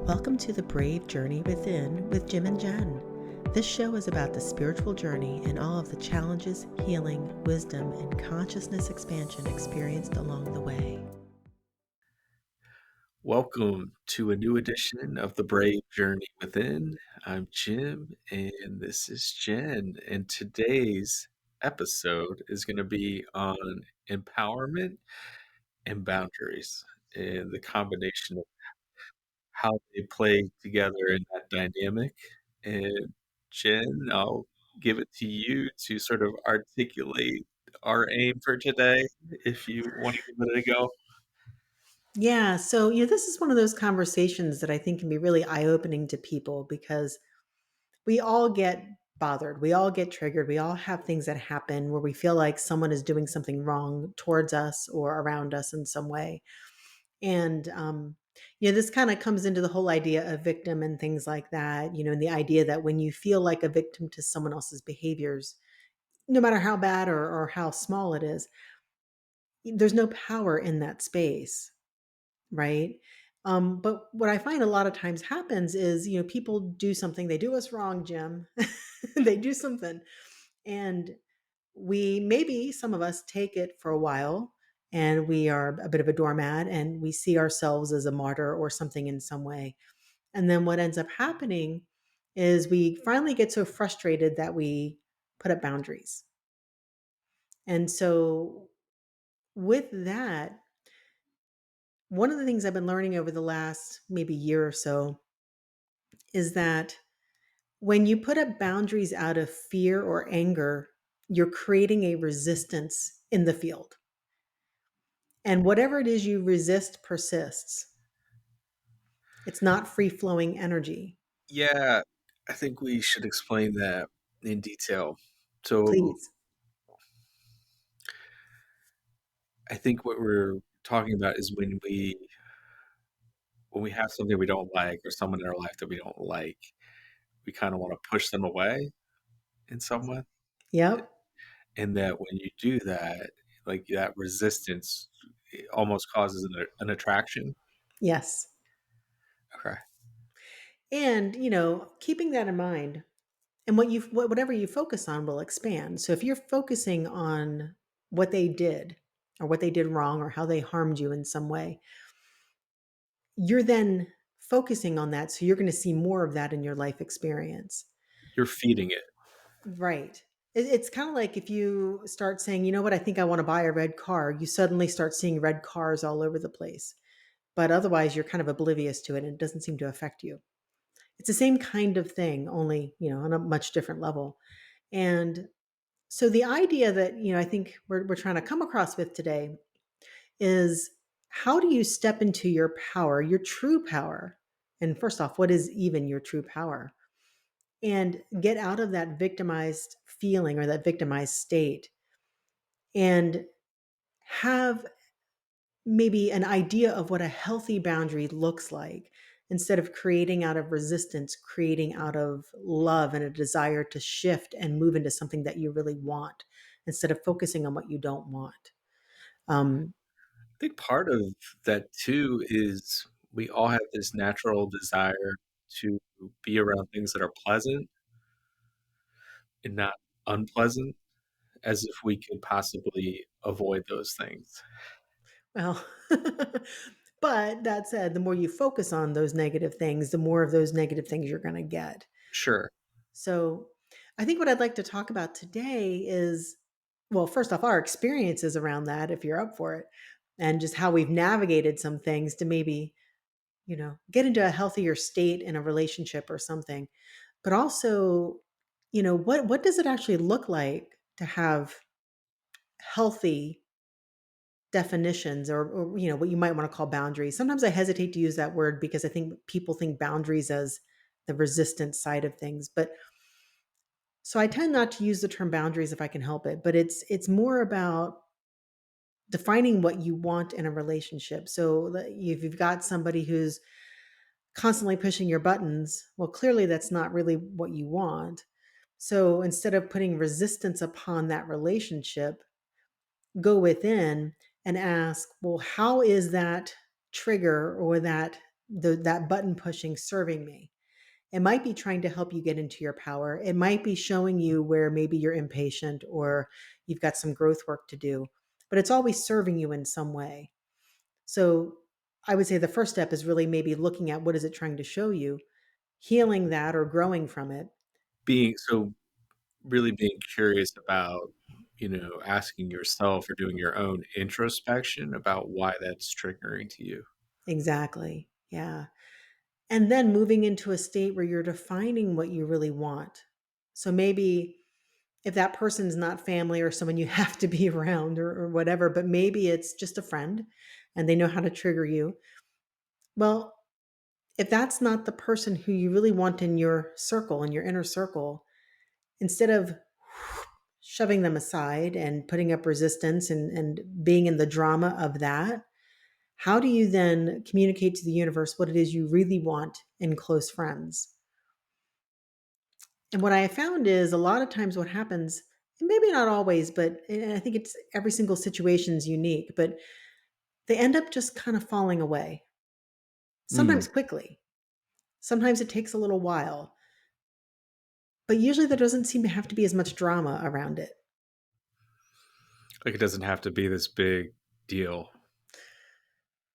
Welcome to the Brave Journey Within with Jim and Jenn. This show is about the spiritual journey and all of the challenges, healing, wisdom, and consciousness expansion experienced along the way. Welcome to a new edition of the Brave Journey Within. I'm Jim and this is Jen. And today's episode is going to be on empowerment and boundaries and the combination of how they play together in that dynamic. And Jen, I'll give it to you to sort of articulate our aim for today if you want to give it a go. Yeah, so this is one of those conversations that I think can be really eye-opening to people because we all get bothered. We all get triggered. We all have things that happen where we feel like someone is doing something wrong towards us or around us in some way. And this kind of comes into the whole idea of victim and things like that, and the idea that when you feel like a victim to someone else's behaviors, no matter how bad or how small it is, there's no power in that space, right? But what I find a lot of times happens is, people do something, they do us wrong, Jim. They do something. And maybe some of us take it for a while and we are a bit of a doormat and we see ourselves as a martyr or something in some way. And then what ends up happening is we finally get so frustrated that we put up boundaries. And so with that, one of the things I've been learning over the last maybe year or so is that when you put up boundaries out of fear or anger, you're creating a resistance in the field. And whatever it is you resist persists. It's not free flowing energy. Yeah, I think we should explain that in detail. So, Please. I think what we're talking about is when we have something we don't like or someone in our life that we don't like, we kind of want to push them away in some way. Yep. And that when you do that, like that resistance it almost causes an attraction. Yes. Okay. And keeping that in mind, and whatever you focus on will expand. So if you're focusing on what they did or what they did wrong or how they harmed you in some way, you're then focusing on that. So you're going to see more of that in your life experience. You're feeding it. Right. It's kind of like if you start saying, you know what, I think I want to buy a red car, you suddenly start seeing red cars all over the place. But otherwise, you're kind of oblivious to it and it doesn't seem to affect you. It's the same kind of thing, only, on a much different level. And so the idea that, I think we're trying to come across with today is how do you step into your power, your true power? And first off, what is even your true power? And get out of that victimized feeling or that victimized state and have maybe an idea of what a healthy boundary looks like instead of creating out of resistance, creating out of love and a desire to shift and move into something that you really want instead of focusing on what you don't want. Um, I think part of that too is we all have this natural desire to be around things that are pleasant and not unpleasant, as if we could possibly avoid those things. well, but that said, the more you focus on those negative things, the more of those negative things you're going to get. Sure. So, I think what I'd like to talk about today is, well, first off, our experiences around that, if you're up for it, and just how we've navigated some things to maybe, get into a healthier state in a relationship or something. But also, what does it actually look like to have healthy definitions or what you might want to call boundaries? Sometimes I hesitate to use that word because I think people think boundaries as the resistance side of things, but so I tend not to use the term boundaries if I can help it, but it's more about defining what you want in a relationship. So if you've got somebody who's constantly pushing your buttons, well, clearly that's not really what you want. So instead of putting resistance upon that relationship, go within and ask, well, how is that trigger or that that button pushing serving me? It might be trying to help you get into your power. It might be showing you where maybe you're impatient or you've got some growth work to do, but it's always serving you in some way. So I would say the first step is really maybe looking at what is it trying to show you, healing that or growing from it. Being so really being curious about, asking yourself or doing your own introspection about why that's triggering to you. Exactly. Yeah. And then moving into a state where you're defining what you really want. So maybe if that person's not family or someone you have to be around or whatever, but maybe it's just a friend and they know how to trigger you. Well, if that's not the person who you really want in your circle, in your inner circle, instead of shoving them aside and putting up resistance and being in the drama of that, how do you then communicate to the universe what it is you really want in close friends? And what I have found is a lot of times what happens, and maybe not always, but and I think it's every single situation is unique, but they end up just kind of falling away. Mm. Sometimes quickly. Sometimes it takes a little while, but usually there doesn't seem to have to be as much drama around it. Like, it doesn't have to be this big deal.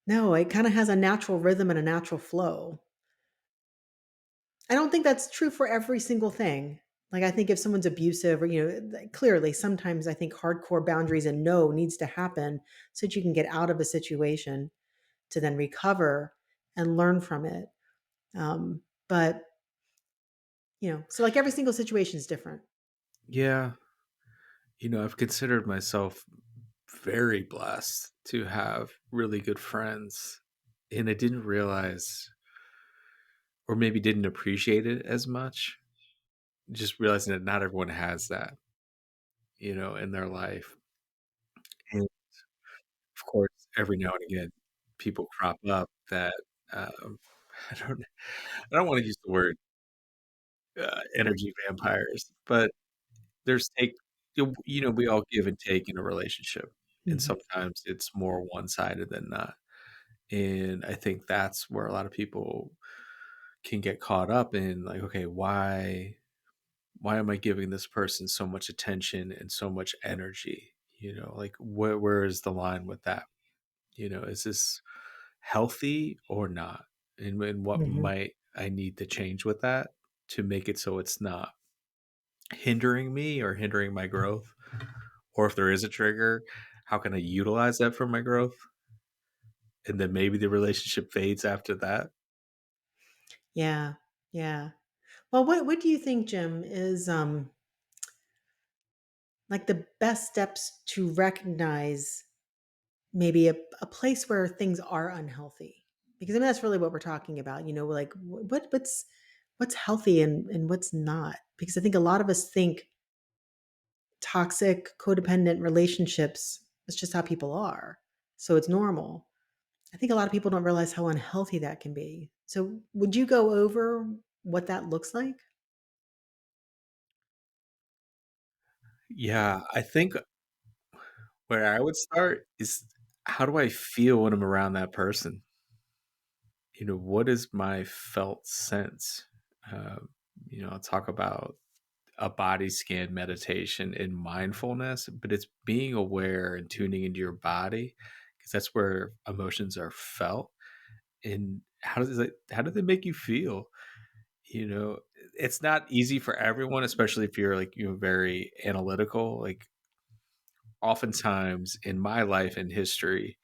No, it kind of has a natural rhythm and a natural flow. I don't think that's true for every single thing. Like I think if someone's abusive or clearly sometimes I think hardcore boundaries and no needs to happen so that you can get out of a situation to then recover and learn from it. But so like every single situation is different. Yeah. I've considered myself very blessed to have really good friends. And I didn't realize, or maybe didn't appreciate it as much, just realizing that not everyone has that, in their life. And of course, every now and again, people crop up that um, I don't, I don't want to use the word energy vampires, but there's we all give and take in a relationship, and Mhm. sometimes it's more one sided than not. And I think that's where a lot of people can get caught up in, like, okay, why am I giving this person so much attention and so much energy? Like, where is the line with that? Is this healthy or not? And what Mhm. might I need to change with that to make it so it's not hindering me or hindering my growth? Or if there is a trigger, how can I utilize that for my growth? And then maybe the relationship fades after that. Yeah. Yeah. Well, what do you think, Jim, is like the best steps to recognize maybe a place where things are unhealthy? Because I mean that's really what we're talking about, like what's healthy and what's not. Because I think a lot of us think toxic, codependent relationships, it's just how people are. So it's normal. I think a lot of people don't realize how unhealthy that can be. So would you go over what that looks like? Yeah, I think where I would start is, how do I feel when I'm around that person? What is my felt sense? Um, I'll talk about a body scan meditation and mindfulness, but it's being aware and tuning into your body, because that's where emotions are felt. And how do they make you feel? You know, it's not easy for everyone, especially if you're, like, very analytical. Like, oftentimes in my life and history,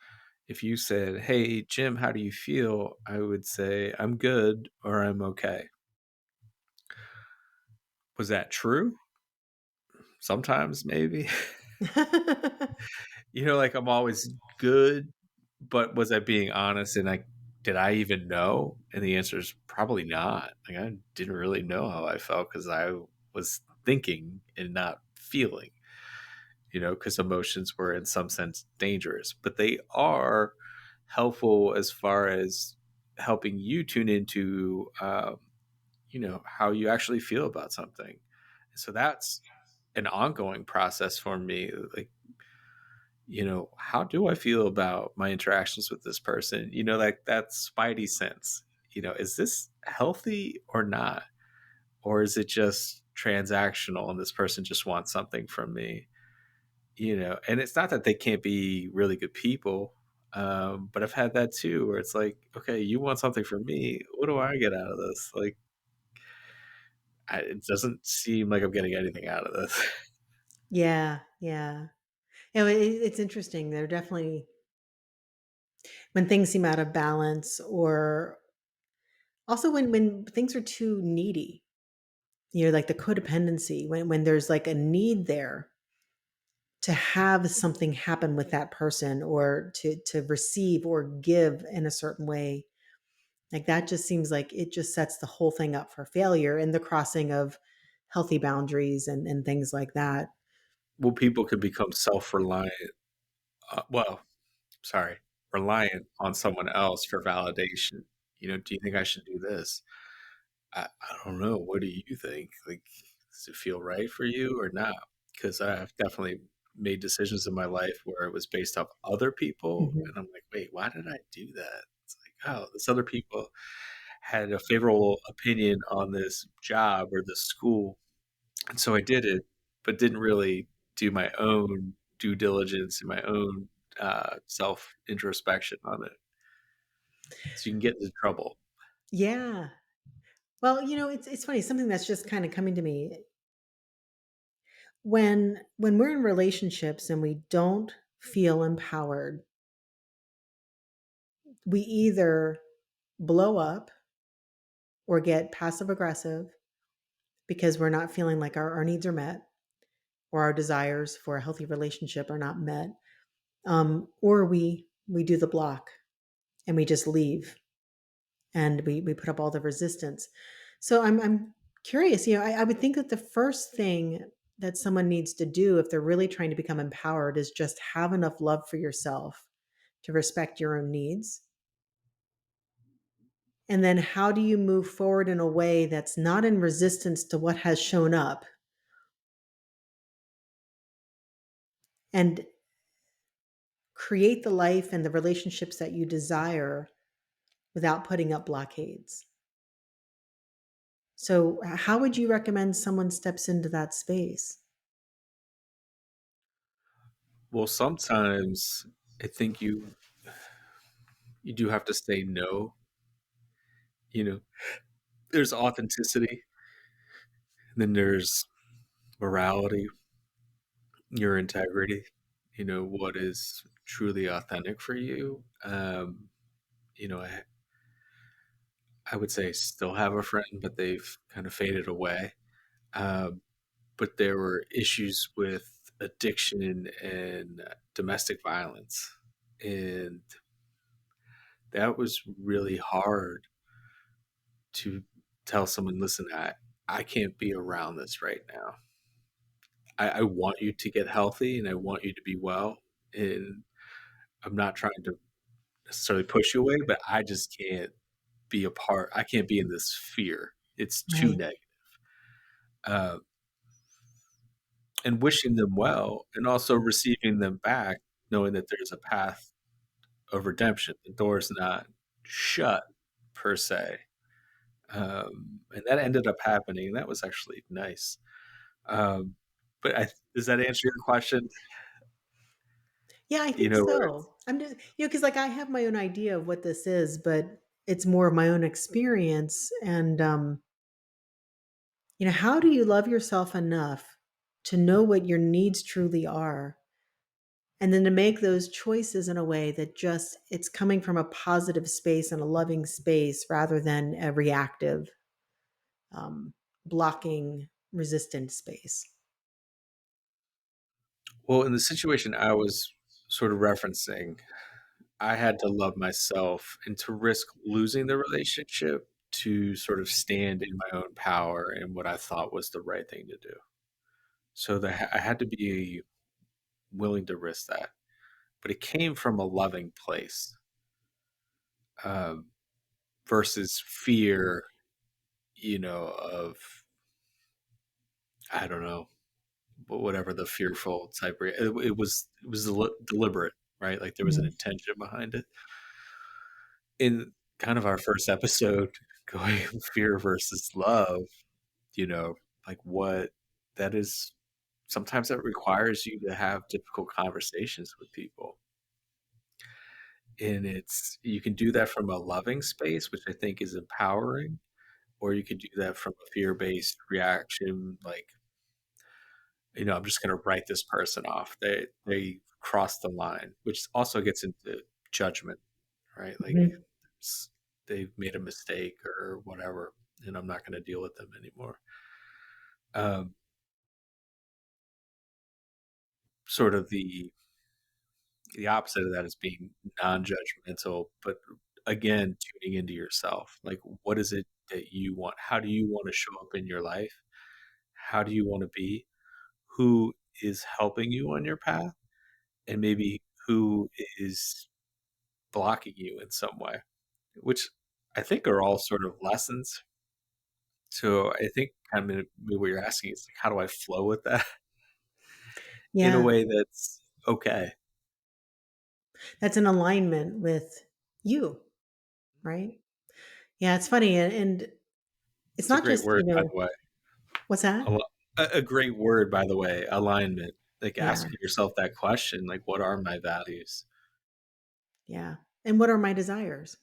if you said, "Hey, Jim, how do you feel?" I would say, "I'm good," or "I'm okay." Was that true? Sometimes, maybe. Like, I'm always good, but was I being honest, and did I even know? And the answer is probably not. Like, I didn't really know how I felt because I was thinking and not feeling, because emotions were in some sense dangerous, but they are helpful as far as helping you tune into, how you actually feel about something. So that's an ongoing process for me. Like, how do I feel about my interactions with this person? Like that spidey sense. Is this healthy or not? Or is it just transactional and this person just wants something from me? And it's not that they can't be really good people. But I've had that too, where it's like, okay, you want something from me. What do I get out of this? Like, it doesn't seem like I'm getting anything out of this. Yeah, yeah. It's interesting. They're definitely when things seem out of balance, or also when things are too needy, like the codependency, when there's like a need there to have something happen with that person, or to receive or give in a certain way. Like that just seems like it just sets the whole thing up for failure and the crossing of healthy boundaries and things like that. Well, people can become self-reliant. Well, sorry, reliant on someone else for validation. Do you think I should do this? I don't know. What do you think? Like, does it feel right for you or not? Because I've definitely made decisions in my life where it was based off other people, Mhm. and I'm like, wait, why did I do that? It's like, oh, this other people had a favorable opinion on this job or this school, and so I did it, but didn't really do my own due diligence and my own self introspection on it. So you can get into trouble. Yeah. Well, it's funny, something that's just kind of coming to me. When we're in relationships and we don't feel empowered, we either blow up or get passive aggressive because we're not feeling like our needs are met, or our desires for a healthy relationship are not met. Or we do the block and we just leave, and we put up all the resistance. So I'm curious. I would think that the first thing that someone needs to do if they're really trying to become empowered is just have enough love for yourself to respect your own needs. And then how do you move forward in a way that's not in resistance to what has shown up, and create the life and the relationships that you desire without putting up blockades? So, how would you recommend someone steps into that space? Well, sometimes I think you do have to say no. You know, there's authenticity, and then there's morality, your integrity. What is truly authentic for you. I would say I still have a friend, but they've kind of faded away. Um, but there were issues with addiction and domestic violence, and that was really hard to tell someone, listen, I can't be around this right now. I want you to get healthy and I want you to be well. And I'm not trying to necessarily push you away, but I just can't be a part. I can't be in this fear. It's too Right. negative. Uh, and wishing them well and also receiving them back, knowing that there's a path of redemption. The door's not shut per se. And that ended up happening. That was actually nice. Um, but does that answer your question? Yeah, I think Where it's, so. I'm just, because like I have my own idea of what this is, but it's more of my own experience. And, how do you love yourself enough to know what your needs truly are? And then to make those choices in a way that just it's coming from a positive space and a loving space rather than a reactive, um, blocking, resistant space. well, in the situation I was sort of referencing, I had to love myself and to risk losing the relationship to sort of stand in my own power and what I thought was the right thing to do. So I had to be willing to risk that. But it came from a loving place, um, versus fear, of, I don't know, whatever the fearful type. It was deliberate, right? Like there was an Mhm. intention behind it. In kind of our first episode, going fear versus love, you know, like what that is. Sometimes that requires you to have difficult conversations with people, and it's you can do that from a loving space, which I think is empowering, or you could do that from a fear-based reaction, like, I'm just gonna write this person off. They crossed the line, which also gets into judgment, right? Like Mhm. s- they've made a mistake or whatever, and I'm not gonna deal with them anymore. Um, Sort of the opposite of that is being non-judgmental, but again, tuning into yourself. Like, what is it that you want? How do you want to show up in your life? How do you want to be? Who is helping you on your path? And maybe who is blocking you in some way, which I think are all sort of lessons. So I think kind of maybe what you're asking is like, how do I flow with that in a Yeah, way that's okay? that's in alignment with you, right? Yeah, it's funny, and it's It's a not great just, word, by the way. what's that? A great word, by the way, alignment. Like Yeah, asking yourself that question, like, what are my values? yeah. And what are my desires?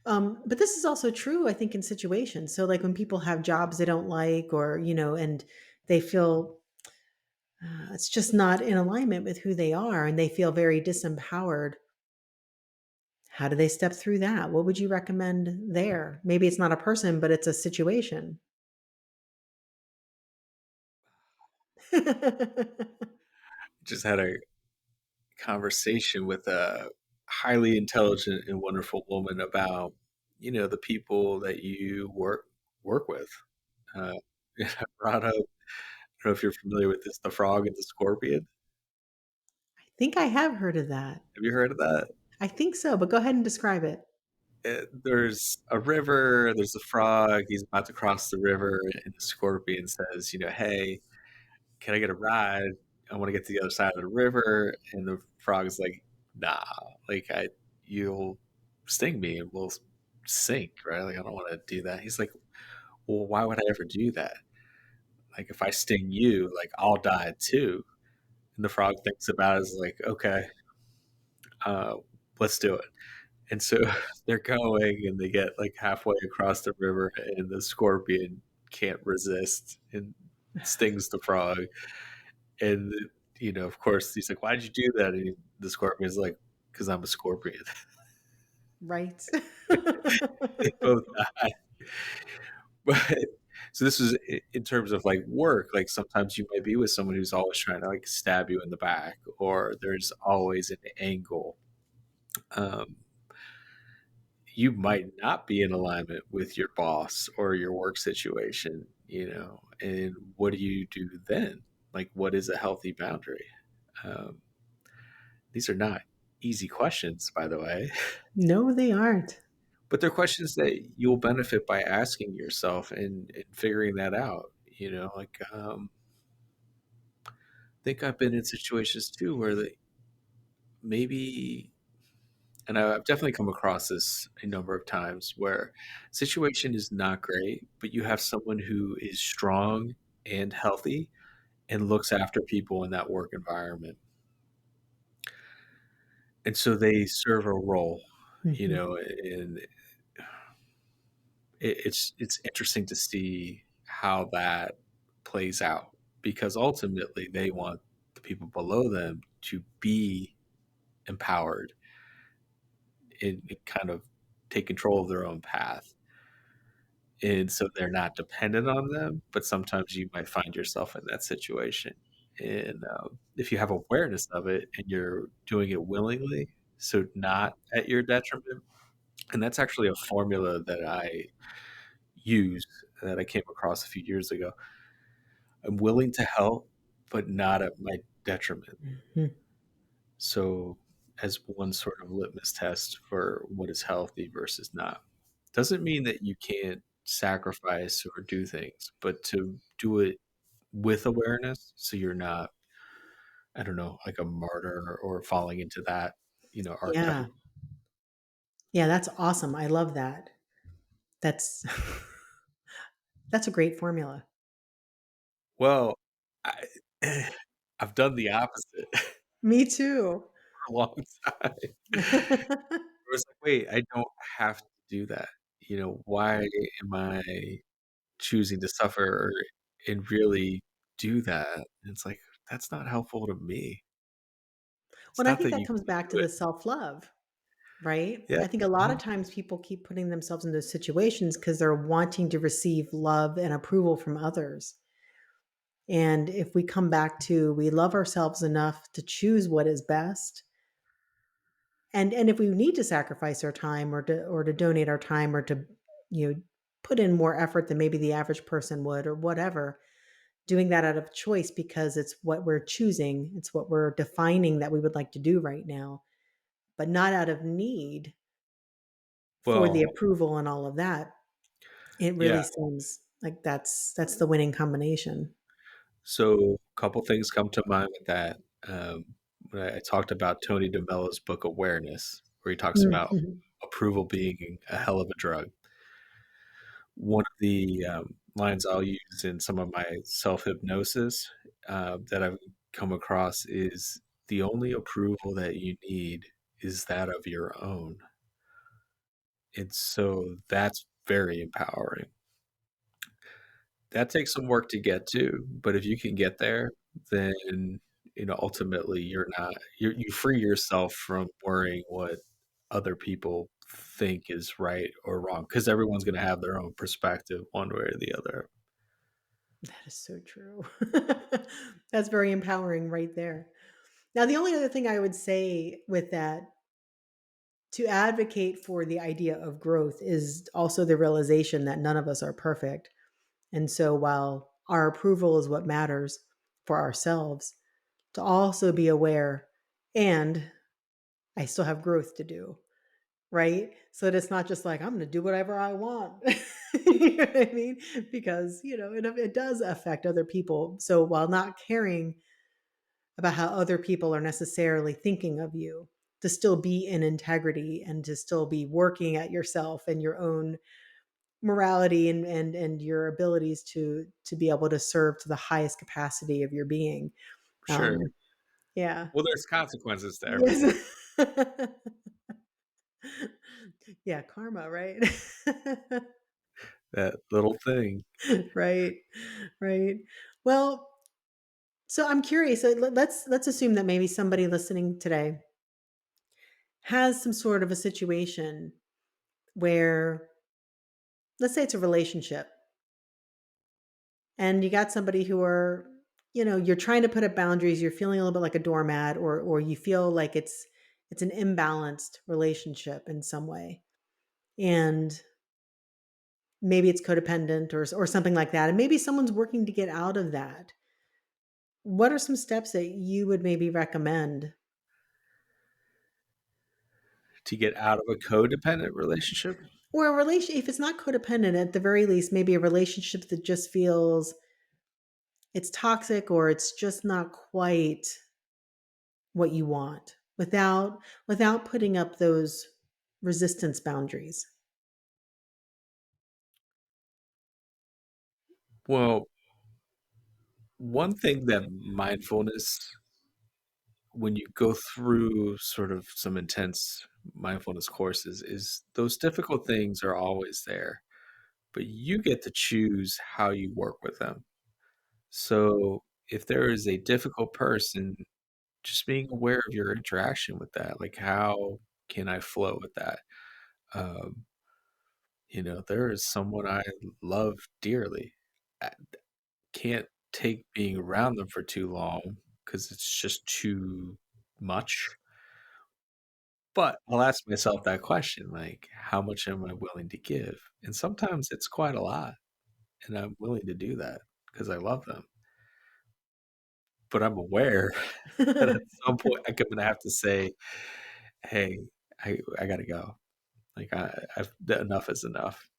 But this is also true, I think, in situations. So, like when people have jobs they don't like, or and they feel it's just not in alignment with who they are, and they feel very disempowered. How do they step through that? What would you recommend there? Maybe it's not a person, but it's a situation. Just had a conversation with a highly intelligent and wonderful woman about, the people that you work with. Uh, I brought up, I don't know if you're familiar with this, the frog and the scorpion. I think I have heard of that. Have you heard of that? I think so, but go ahead and describe it. There's a river, there's a frog, he's about to cross the river, and the scorpion says, hey, can I get a ride? I want to get to the other side of the river. And the frog is like, nah, like you'll sting me and we'll sink, right? Like, I don't want to do that. He's like, well, why would I ever do that? Like, if I sting you, like, I'll die too. And the frog thinks about it as like, okay, uh, let's do it. And so they're going and they get like halfway across the river and the scorpion can't resist and stings the frog. And, of course, he's like, "Why'd you do that?" And the scorpion's like, "'Cause I'm a scorpion." Right. They both die. But so this is in terms of, like, work, like, sometimes you might be with someone who's always trying to, like, stab you in the back, or there's always an angle. Um, you might not be in alignment with your boss or your work situation, and what do you do then? Like, what is a healthy boundary? Um, these are not easy questions, by the way. No, they aren't. But they're questions that you'll benefit by asking yourself and figuring that out. Like, I think I've been in situations too where maybe, and I've definitely come across this a number of times where situation is not great, but you have someone who is strong and healthy and looks after people in that work environment. And so they serve a role, Mhm. and it's interesting to see how that plays out because ultimately they want the people below them to be empowered and kind of take control of their own path. And so they're not dependent on them, but sometimes you might find yourself in that situation. And if you have awareness of it and you're doing it willingly, so not at your detriment, and that's actually a formula that I use that I came across a few years ago. I'm willing to help, but not at my detriment. Mhm. So, as one sort of litmus test for what is healthy versus not. Doesn't mean that you can't sacrifice or do things, but to do it with awareness, so you're not, I don't know, like a martyr or falling into that, Yeah. archetype. Yeah, that's awesome. I love that. That's that's a great formula. Well, I I've done the opposite Me too. for a long time. It was like, "Wait, I don't have to do that." Why am I choosing to suffer and really do that? And it's like, that's not helpful to me. It's Well, I not think that that you comes can't back to do it. the self-love, right? Yeah. I think a lot of Mhm. times people keep putting themselves in those situations because they're wanting to receive love and approval from others. And if we come back to we love ourselves enough to choose what is best, and if we need to sacrifice our time or to donate our time or to put in more effort than maybe the average person would or whatever, doing that out of choice because it's what we're choosing, it's what we're defining that we would like to do right now, but not out of need for the Well, approval and all of that. It yeah. really seems like that's the winning combination. So, a couple things come to mind with that. When I talked about Tony DeMello's book Awareness, where he talks about Mhm. approval being a hell of a drug. One of the lines I'll use in some of my self hypnosis that I've come across is the only approval that you need is that of your own. And so that's very empowering. That takes some work to get to, but if you can get there, then ultimately you free yourself from worrying what other people think is right or wrong because everyone's going to have their own perspective one way or the other. That is so true. That's very empowering right there. Now, the only other thing I would say with that, to advocate for the idea of growth is also the realization that none of us are perfect. And so while our approval is what matters for ourselves, to also be aware and I still have growth to do, right? So that it's not just like I'm going to do whatever I want. You know what I mean? Because, it does affect other people. So while not caring about how other people are necessarily thinking of you, to still be in integrity and to still be working at yourself and your own morality and your abilities to be able to serve to the highest capacity of your being. Sure. Yeah. Well, there's consequences to everything. Yes. Yeah, karma, right? That little thing. Right. Right. Well, so I'm curious. So let's assume that maybe somebody listening today has some sort of a situation where, let's say it's a relationship, and you got somebody who are, you're trying to put up boundaries, you're feeling a little bit like a doormat, or you feel like it's an imbalanced relationship in some way. And maybe it's codependent or something like that. And maybe someone's working to get out of that. What are some steps that you would maybe recommend? To get out of a codependent relationship? Or a relation, if it's not codependent, at the very least, maybe a relationship that just feels it's toxic or it's just not quite what you want without putting up those resistance boundaries. Well, one thing that mindfulness, when you go through sort of some intense mindfulness courses, is those difficult things are always there, but you get to choose how you work with them. So if there is a difficult person, just being aware of your interaction with that, like how can I flow with that? Um, there is someone I love dearly. I can't take being around them for too long because it's just too much. But I'll ask myself that question, like, how much am I willing to give? And sometimes it's quite a lot, and I'm willing to do that because I love them. But I'm aware that at some point I'm gonna have to say, "Hey, I gotta go. Like, enough is enough."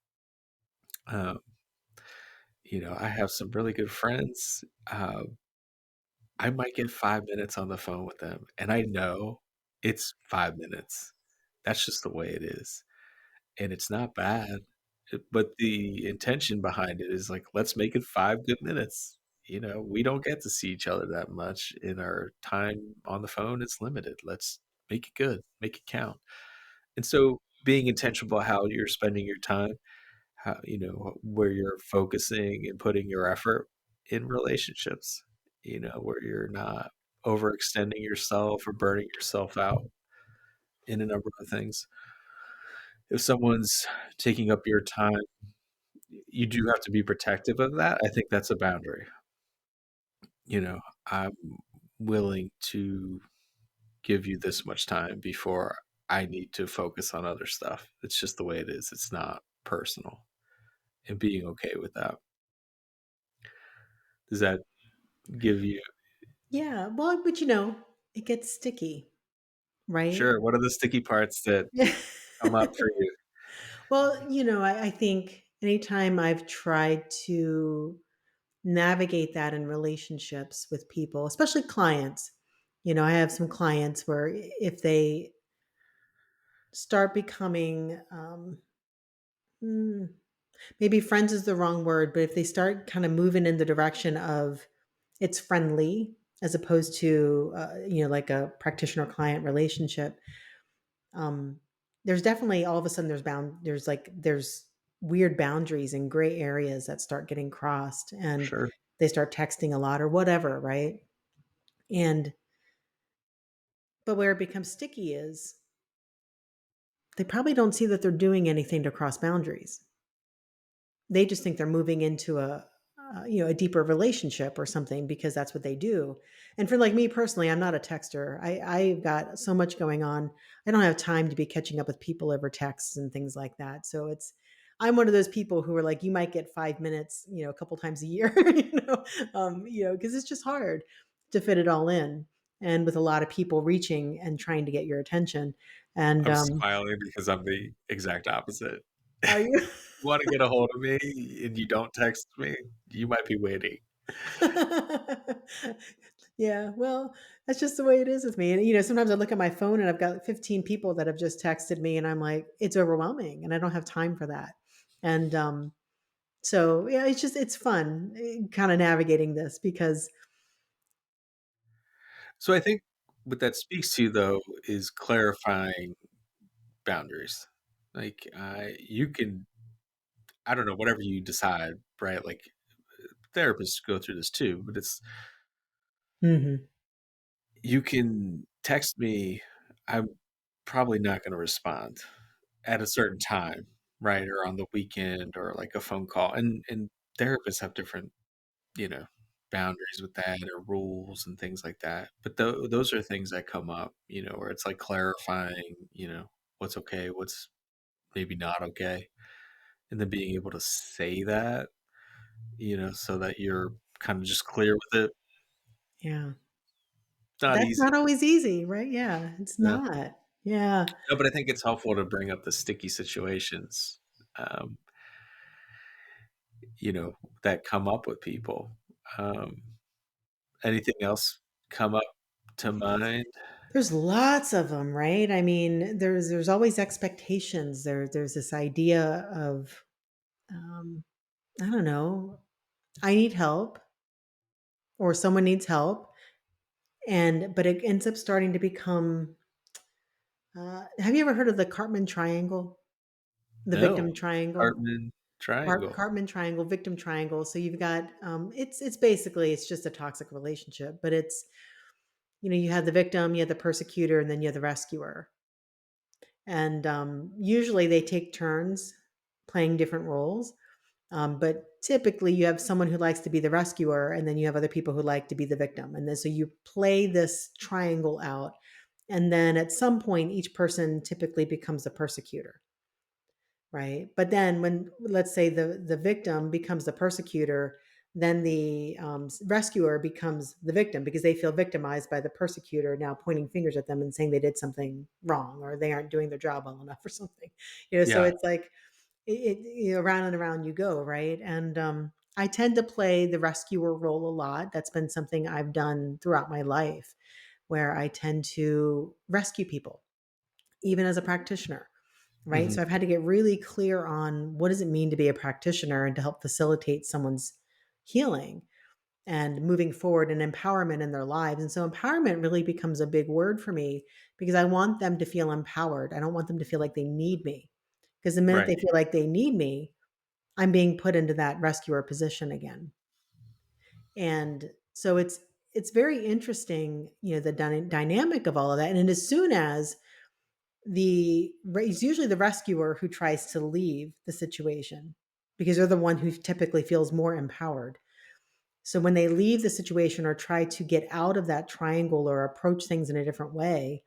Um, I have some really good friends. I might get 5 minutes on the phone with them, and I know it's 5 minutes. That's just the way it is, and it's not bad, but the intention behind it is like, "Let's make it 5 good minutes." We don't get to see each other that much, and our time on the phone is limited. Let's make it good, make it count. And so being intentional about how you're spending your time, where you're focusing and putting your effort in relationships, where you're not overextending yourself or burning yourself out in a number of things. If someone's taking up your time, you do have to be protective of that. I think that's a boundary. I'm willing to give you this much time before I need to focus on other stuff. It's just the way it is. It's not personal, and being okay with that. Does that give you Yeah, well, but it gets sticky, right? Sure, what are the sticky parts that come up for you? Well, I think anytime I've tried to navigate that in relationships with people, especially clients, I have some clients where if they start becoming, mm, maybe friends is the wrong word, but if they start kind of moving in the direction of it's friendly as opposed to, like a practitioner client relationship, um, there's definitely all of a sudden there's weird boundaries and gray areas that start getting crossed, and Sure. they start texting a lot or whatever, right? And but where it becomes sticky is they probably don't see that they're doing anything to cross boundaries. They just think they're moving into a deeper relationship or something because that's what they do. And for like me personally, I'm not a texter. I've got so much going on. I don't have time to be catching up with people over texts and things like that. So I'm one of those people who are like, you might get 5 minutes, a couple times a year, because it's just hard to fit it all in. And with a lot of people reaching and trying to get your attention. And I'm smiling because I'm the exact opposite. are you? You wanna get a hold of me and you don't text me, you might be waiting. Yeah, well, that's just the way it is with me. And sometimes I look at my phone and I've got 15 people that have just texted me and I'm like, it's overwhelming and I don't have time for that. And so yeah, it's fun kind of navigating this because So I think what that speaks to, though, is clarifying boundaries. Like, you can I don't know, whatever you decide, right? Like, therapists go through this too, but it's Mhm. you can text me, I'm probably not gonna respond at a certain time, right? Or on the weekend or like a phone call. And therapists have different, you know, boundaries with that or rules and things like that. But those are things that come up, where it's like clarifying, what's okay, what's maybe not okay. And then being able to say that, so that you're kind of just clear with it. Yeah. It's not That's easy. not always easy, right? Yeah, it's No. not. Yeah. No, but I think it's helpful to bring up the sticky situations, um, you know, that come up with people. Um, Anything else come up to mind? There's lots of them, right? I mean, there's always expectations. There's this idea of um I don't know, I need help or someone needs help, and but it ends up starting to become have you ever heard of the Cartman triangle? The No. victim triangle? Hartman Triangle. Cartman triangle, victim triangle. So you've got it's basically it's just a toxic relationship, but it's you have the victim, you have the persecutor, and then you have the rescuer. And usually they take turns playing different roles. But typically, you have someone who likes to be the rescuer, and then you have other people who like to be the victim. And then so you play this triangle out. And then at some point, each person typically becomes the persecutor, right? But then when, let's say, the victim becomes the persecutor, then the rescuer becomes the victim because they feel victimized by the persecutor now pointing fingers at them and saying they did something wrong or they aren't doing their job well enough or something. So Yeah. it's like, around and around you go, right? And I tend to play the rescuer role a lot. That's been something I've done throughout my life where I tend to rescue people, even as a practitioner, right? Mhm. So I've had to get really clear on what does it mean to be a practitioner and to help facilitate someone's healing and moving forward and empowerment in their lives. And so empowerment really becomes a big word for me because I want them to feel empowered. I don't want them to feel like they need me. Because the minute Right. they feel like they need me, I'm being put into that rescuer position again. And so it's very interesting, the dynamic of all of that. And as soon as it's usually the rescuer who tries to leave the situation because they're the one who typically feels more empowered. So when they leave the situation or try to get out of that triangle or approach things in a different way,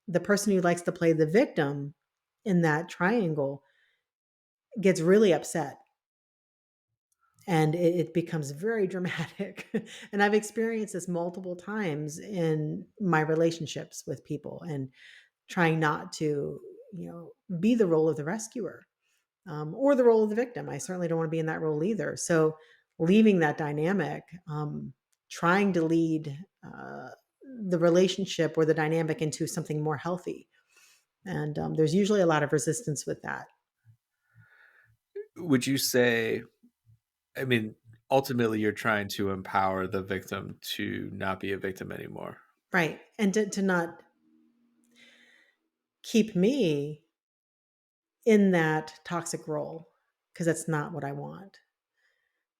the person who likes to play the victim in that triangle gets really upset and it becomes very dramatic. And I've experienced this multiple times in my relationships with people and trying not to, be the role of the rescuer or the role of the victim. I certainly don't want to be in that role either. So leaving that dynamic, trying to lead the relationship or the dynamic into something more healthy. And there's usually a lot of resistance with that. Would you say, I mean, ultimately you're trying to empower the victim to not be a victim anymore. Right. And to not keep me in that toxic role because that's not what I want.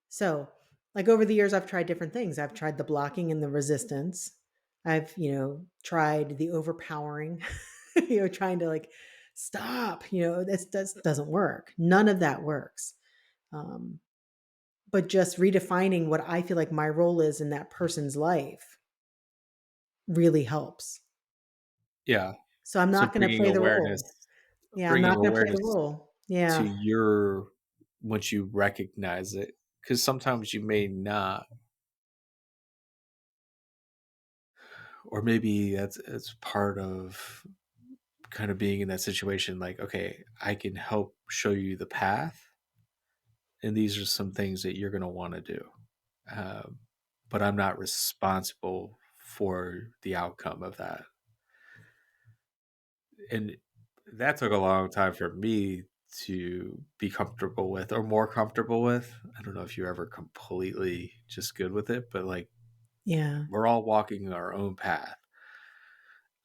So, like over the years, I've tried different things. I've tried the blocking and the resistance. I've, tried the overpowering, trying to like stop, that doesn't work. None of that works. Um, but just redefining what I feel like my role is in that person's life really helps. Yeah. So I'm So not going to play the role. Yeah, I'm bringing not going to play the awareness role. to Yeah. your once you recognize it, because sometimes you may not, or maybe that's part of kind of being in that situation. Like, okay, I can help show you the path, and these are some things that you're going to want to do, um, but I'm not responsible for the outcome of that. And that took a long time for me to be comfortable with or more comfortable with. I don't know if you're ever completely just good with it, but like Yeah. we're all walking our own path,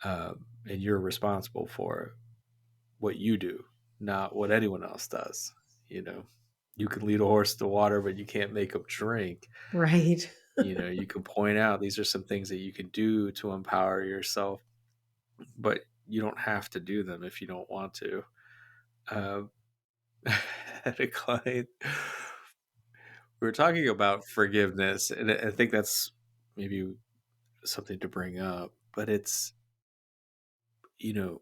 and you're responsible for what you do, not what anyone else does. You know, you can lead a horse to water, but you can't make him drink. Right. You can point out these are some things that you can do to empower yourself, but you don't have to do them if you don't want to. Um, had a client. We were talking about forgiveness, and I think that's maybe something to bring up. But it's, you know,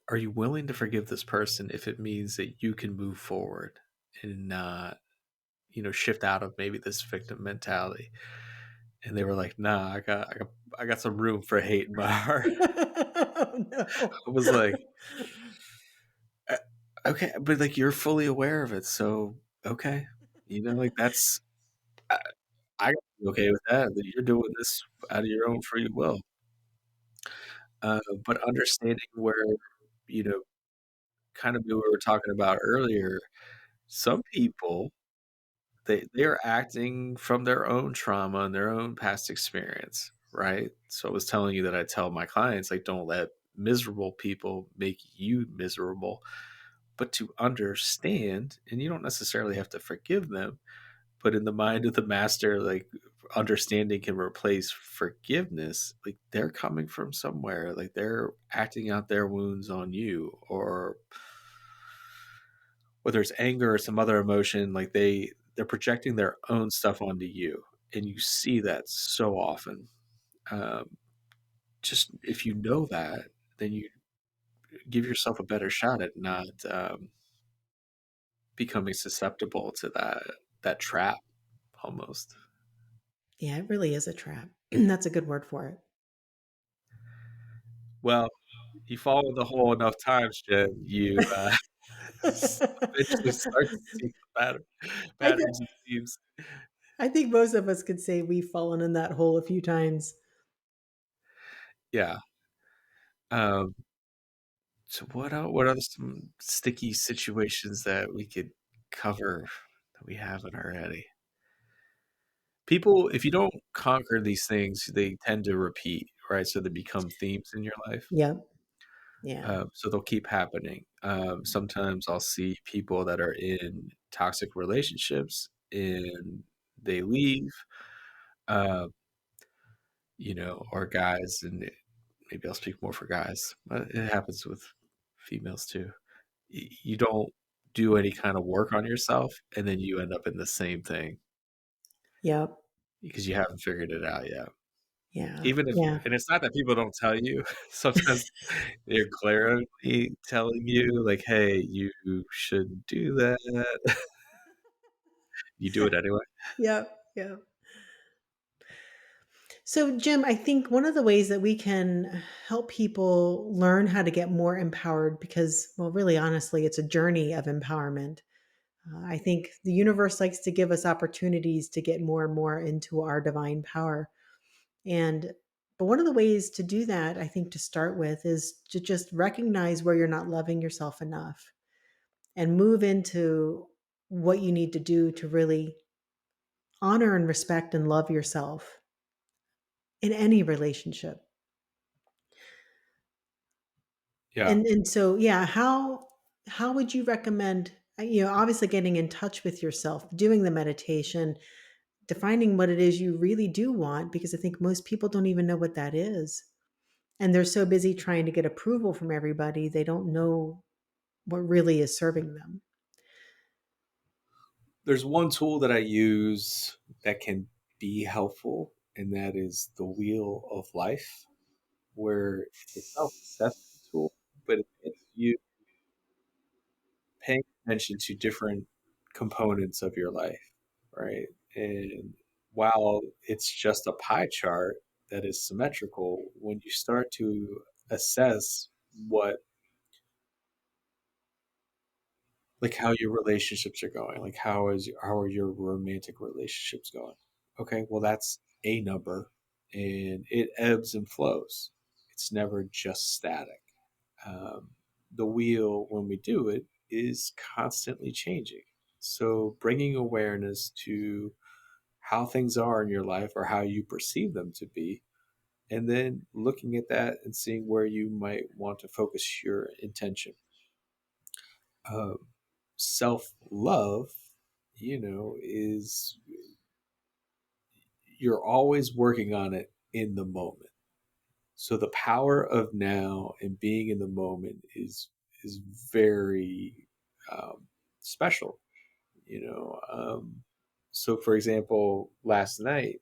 are you willing to forgive this person if it means that you can move forward and not, shift out of maybe this victim mentality? And they were like, "Nah, I got some room for hate in my heart." No. I was like, "Uh, okay, but like you're fully aware of it, so okay, like that's I, I gotta be okay with that. That you're doing this out of your own free will." But understanding where, you know, kind of what we were talking about earlier, some people they are acting from their own trauma and their own past experience, right? So I was telling you that I tell my clients like don't let miserable people make you miserable, but to understand, and you don't necessarily have to forgive them, but in the mind of the master, like understanding can replace forgiveness. Like they're coming from somewhere, like they're acting out their wounds on you, or whether it's anger or some other emotion, like they're projecting their own stuff onto you, and you see that so often. Um, just if you know that, then you give yourself a better shot at not becoming susceptible to that trap almost. Yeah, it really is a trap. That's a good word for it. Well, you fall in the hole enough times, Jen, you eventually start to see the I th patterns it seems. I think most of us could say we've fallen in that hole a few times. Yeah. Um, so what are some sticky situations that we could cover that we haven't already? People, if you don't conquer these things, they tend to repeat, right? So they become themes in your life. Yep. Yeah. So they'll keep happening. Sometimes I'll see people that are in toxic relationships and they leave, uh, or guys, and maybe I'll speak more for guys, but it happens with females too. You don't do any kind of work on yourself, and then you end up in the same thing Yep. because you haven't figured it out yet. Yeah. Even if, Yeah. and it's not that people don't tell you. Sometimes they're clearly telling you, like, "Hey, you shouldn't do that." You do it anyway. Yep. Yep. So, Jim, I think one of the ways that we can help people learn how to get more empowered, because, well, really, honestly, it's a journey of empowerment. I think the universe likes to give us opportunities to get more and more into our divine power. And, but one of the ways to do that, I think, to start with, is to just recognize where you're not loving yourself enough and move into what you need to do to really honor and respect and love yourself in any relationship. Yeah. And so, yeah, how would you recommend, obviously getting in touch with yourself, doing the meditation, defining what it is you really do want, because I think most people don't even know what that is. And they're so busy trying to get approval from everybody, they don't know what really is serving them. There's one tool that I use that can be helpful, and that is the wheel of life, where it's a self-assessment tool, but it makes you paying attention to different components of your life, right? And while it's just a pie chart that is symmetrical, when you start to assess what, like how your relationships are going, like how are your romantic relationships going? Okay, well that's a number, and it ebbs and flows. It's never just static. um, the wheel, when we do it, is constantly changing. So bringing awareness to how things are in your life or how you perceive them to be, and then looking at that and seeing where you might want to focus your intention. Um, Self love, is you're always working on it in the moment. So the power of now and being in the moment is very special, you know. So, for example, last night,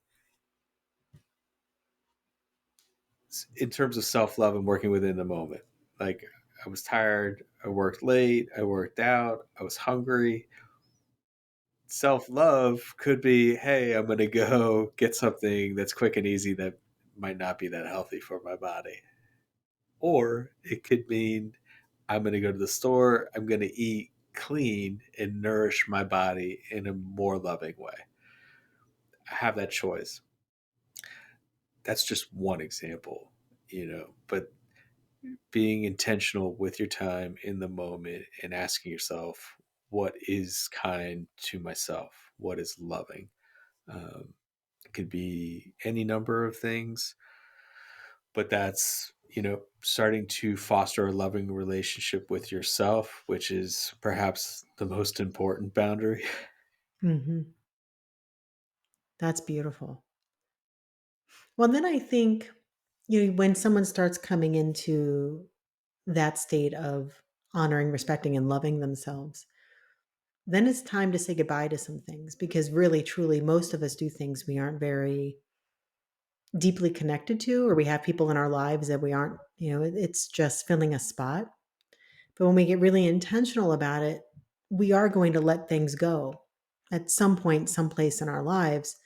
in terms of self love and working within the moment, like I was tired, I worked late, I worked out, I was hungry. Self love could be, hey, I'm going to go get something that's quick and easy that might not be that healthy for my body. Or it could mean I'm going to go to the store, I'm going to eat clean and nourish my body in a more loving way. I have that choice. That's just one example, but being intentional with your time in the moment and asking yourself, what is kind to myself? What is loving? Um, it could be any number of things, but that's, starting to foster a loving relationship with yourself, which is perhaps the most important boundary. Hmm. That's beautiful. Well, then I think, when someone starts coming into that state of honoring, respecting, and loving themselves, then it's time to say goodbye to some things, because really, truly, most of us do things we aren't very deeply connected to, or we have people in our lives that we aren't, it's just filling a spot. But when we get really intentional about it, we are going to let things go at some point, someplace in our lives.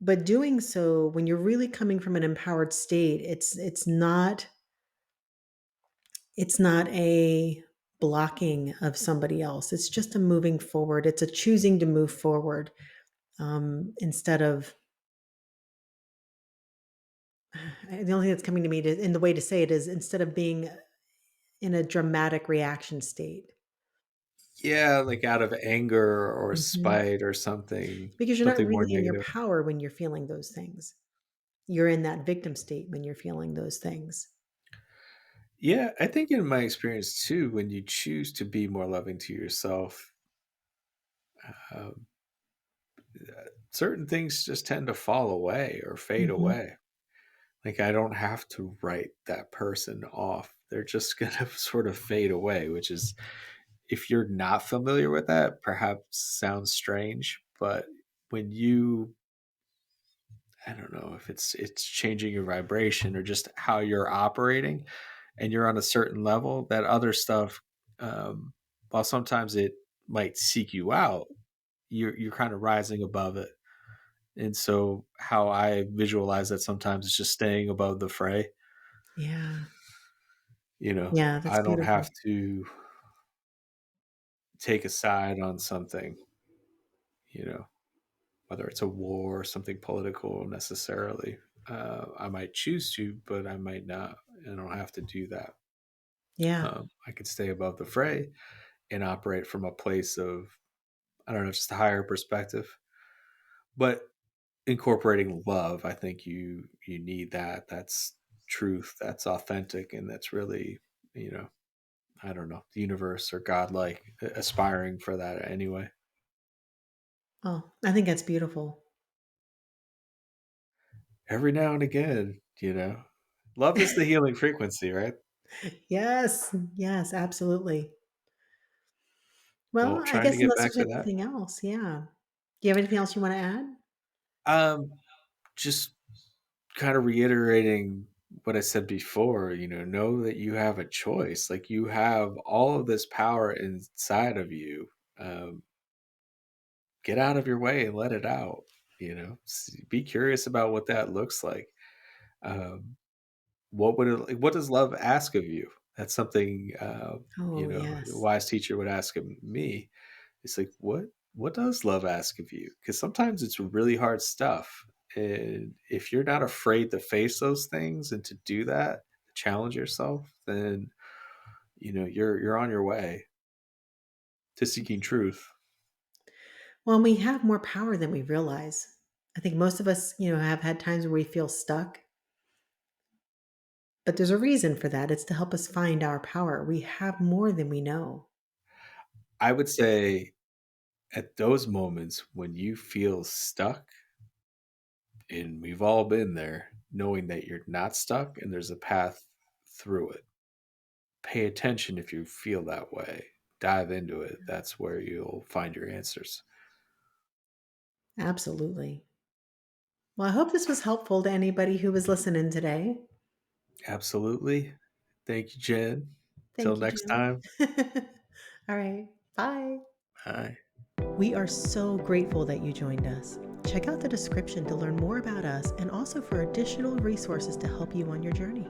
But doing so, when you're really coming from an empowered state, it's not a blocking of somebody else. It's just a moving forward. It's a choosing to move forward. instead of the only thing that's coming to me in the way to say it is instead of being in a dramatic reaction state. Yeah, like out of anger or Mhm. spite or something, Because you're not something more really in your negative. power when you're feeling those things. You're in that victim state when you're feeling those things. Yeah, I think in my experience too, when you choose to be more loving to yourself, um, certain things just tend to fall away or fade Mhm. away. Like I don't have to write that person off. They're just gonna sort of fade away, which is, if you're not familiar with that, perhaps sounds strange, but when you, I don't know if it's changing your vibration or just how you're operating, and you're on a certain level, that other stuff, um, while sometimes it might seek you out, you're kind of rising above it. And so, how I visualize that sometimes is just staying above the fray. Yeah. You know, Yeah, that's I don't have beautiful. to take a side on something. You know, whether it's a war or something political necessarily. I might choose to, but I might not. I don't have to do that. Yeah. I could stay above the fray and operate from a place of, I don't know, just a higher perspective. But incorporating love, I think you need that. That's truth. That's authentic, and that's really, you know, I don't know, the universe or God like aspiring for that anyway. Oh, I think that's beautiful. Every now and again, love is the healing frequency, right? Yes. Yes, absolutely. Well, Well, I trying to guess get unless back there's to that. anything else, yeah. Do you have anything else you wanna add? Um, just kind of reiterating what I said before, know that you have a choice. Like you have all of this power inside of you. Um, get out of your way and let it out. Be curious about what that looks like. Um, what does love ask of you? That's something Oh, a yes. wise teacher would ask of me. It's like, what does love ask of you? Because sometimes it's really hard stuff. And if you're not afraid to face those things and to do that, to challenge yourself, then you're on your way to seeking truth. Well, we have more power than we realize. I think most of us, have had times where we feel stuck, but there's a reason for that. It's to help us find our power. We have more than we know. I would say at those moments when you feel stuck, and we've all been there, knowing that you're not stuck and there's a path through it. Pay attention if you feel that way. Dive into it. That's where you'll find your answers. Absolutely. Well, I hope this was helpful to anybody who was listening today. Absolutely. Thank you, Jen. Till Thank you, next Jim. time. All right. Bye. Bye. We are so grateful that you joined us. Check out the description to learn more about us and also for additional resources to help you on your journey.